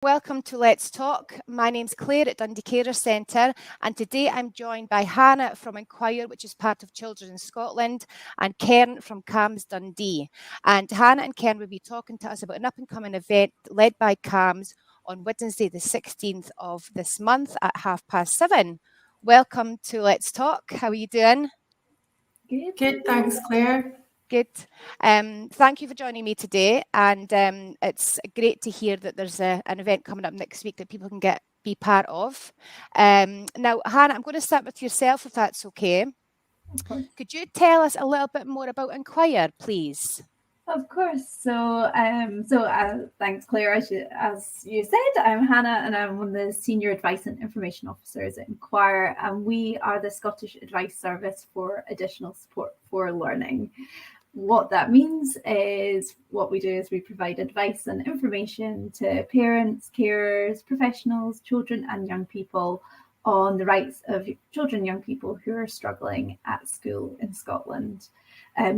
Welcome to Let's Talk. My name's Claire at Dundee Carer Centre, and today I'm joined by Hannah from Enquire, which is part of Children in Scotland, and Keren from CAMHS Dundee. And Hannah and Keren will be talking to us about an up-and-coming event led by CAMHS on Wednesday the 16th of this month at 7:30. Welcome to Let's Talk. How are you doing? Good, thanks, Claire. Good. Thank you for joining me today, and it's great to hear that there's an event coming up next week that people can be part of. Now, Hannah, I'm going to start with yourself, if that's okay. Could you tell us a little bit more about Enquire, please? Of course. So thanks, Claire. As you said, I'm Hannah, and I'm one of the Senior Advice and Information Officers at Enquire, and we are the Scottish Advice Service for additional support for learning. What that means is what we do is we provide advice and information to parents, carers, professionals, children and young people on the rights of children and young people who are struggling at school in Scotland.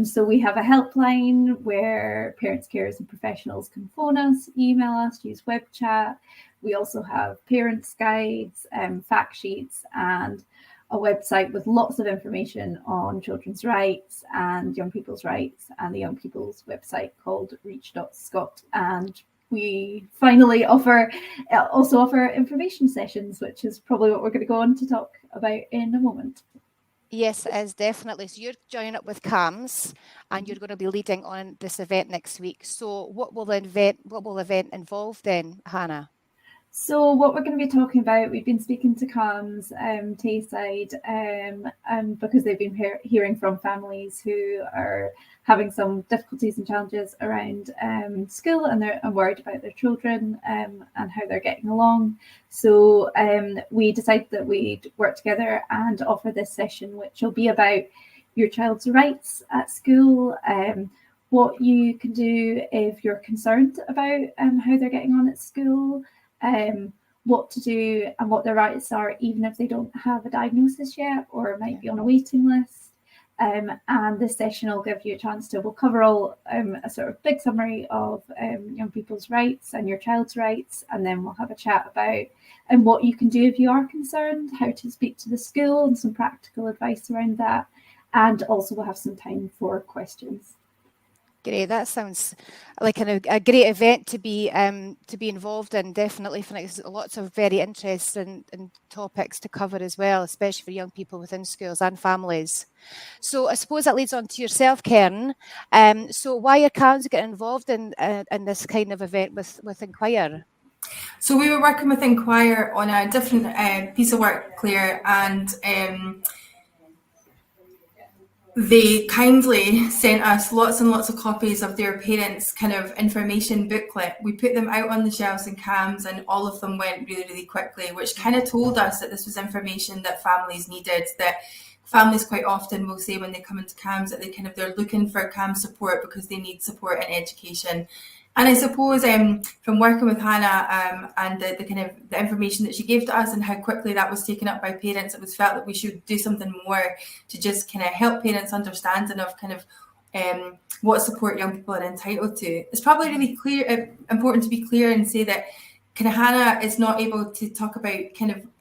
So we have a helpline where parents, carers and professionals can phone us, email us, use web chat. We also have parents' guides, fact sheets, and a website with lots of information on children's rights and young people's rights, and the young people's website called reach.scot. And we finally also offer information sessions, which is probably what we're going to go on to talk about in a moment. Yes, it is, definitely. So you're joining up with CAMHS, and you're going to be leading on this event next week. So what will the event involve then, Hannah? So what we're going to be talking about, we've been speaking to CAMHS Tayside, because they've been hearing from families who are having some difficulties and challenges around school, and they're worried about their children and how they're getting along. So we decided that we'd work together and offer this session, which will be about your child's rights at school, what you can do if you're concerned about how they're getting on at school, what to do and what their rights are, even if they don't have a diagnosis yet or might be on a waiting list. And this session will give you a chance we'll cover all a sort of big summary of young people's rights and your child's rights, and then we'll have a chat about what you can do if you are concerned, how to speak to the school, and some practical advice around that. And also we'll have some time for questions. Great, that sounds like a great event to be involved in. Definitely, there's lots of very interesting topics to cover as well, especially for young people within schools and families. So I suppose that leads on to yourself, Keren. So why are CAMHS getting involved in this kind of event with Enquire? So we were working with Enquire on a different piece of work, Claire, and they kindly sent us lots and lots of copies of their parents' kind of information booklet. We put them out on the shelves in CAMHS, and all of them went really, really quickly, which kind of told us that this was information that families needed, that families quite often will say when they come into CAMHS that they're looking for CAMHS support because they need support in education. And I suppose from working with Hannah and the information that she gave to us and how quickly that was taken up by parents, it was felt that we should do something more to just kind of help parents understanding of what support young people are entitled to. It's probably really important to be clear and say that Hannah is not able to talk about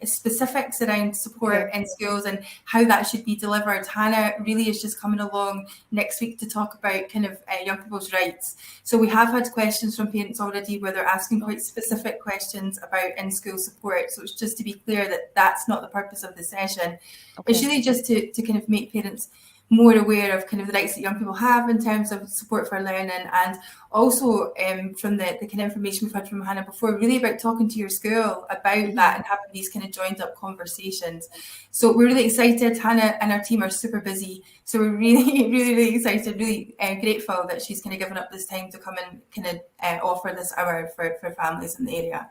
specifics around support in schools and how that should be delivered. Hannah really is just coming along next week to talk about young people's rights. So we have had questions from parents already where they're asking quite specific questions about in-school support. So it's just to be clear that that's not the purpose of the session. Okay. It's really just to make parents more aware of the rights that young people have in terms of support for learning, and also from the kind of information we've had from Hannah before, really about talking to your school about that and having these kind of joined up conversations. So we're really excited. Hannah and our team are super busy, so we're really, really, really excited, really grateful that she's given up this time to come and offer this hour for families in the area.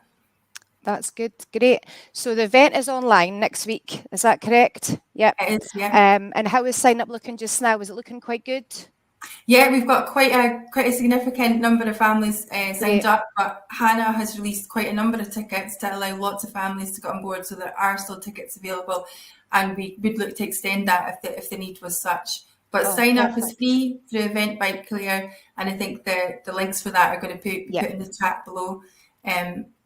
That's good. Great. So the event is online next week. Is that correct? Yep. It is, yeah. And how is sign up looking just now? Is it looking quite good? Yeah, we've got quite a significant number of families signed up, but Hannah has released quite a number of tickets to allow lots of families to get on board, so there are still tickets available, and we would look to extend that if the need was such. But sign up is free through Eventbrite, Claire, and I think the links for that are going to put in the chat below.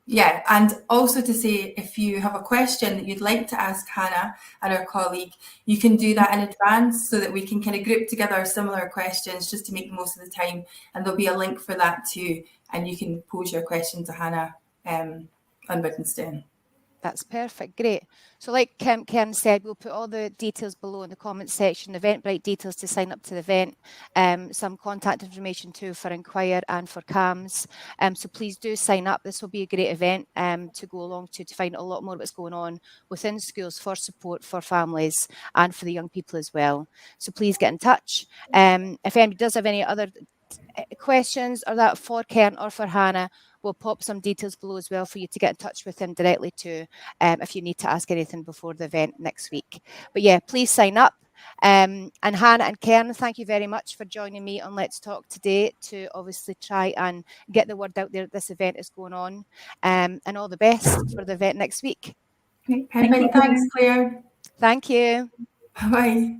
Yeah, and also to say, if you have a question that you'd like to ask Hannah and our colleague, you can do that in advance so that we can kind of group together similar questions just to make the most of the time. And there'll be a link for that too. And you can pose your question to Hannah on Wednesday. That's perfect. Great. So like Keren said, we'll put all the details below in the comments section, Eventbrite details to sign up to the event, some contact information too for Enquire and for CAMHS. So please do sign up. This will be a great event to go along to find out a lot more what's going on within schools for support for families and for the young people as well. So please get in touch. If anybody does have any other questions or that for Keren or for Hannah, we'll pop some details below as well for you to get in touch with them directly too, if you need to ask anything before the event next week. But yeah, please sign up. And Hannah and Keren, thank you very much for joining me on Let's Talk today to obviously try and get the word out there that this event is going on. And all the best for the event next week. Great. Thanks, Claire. Thank you. Bye.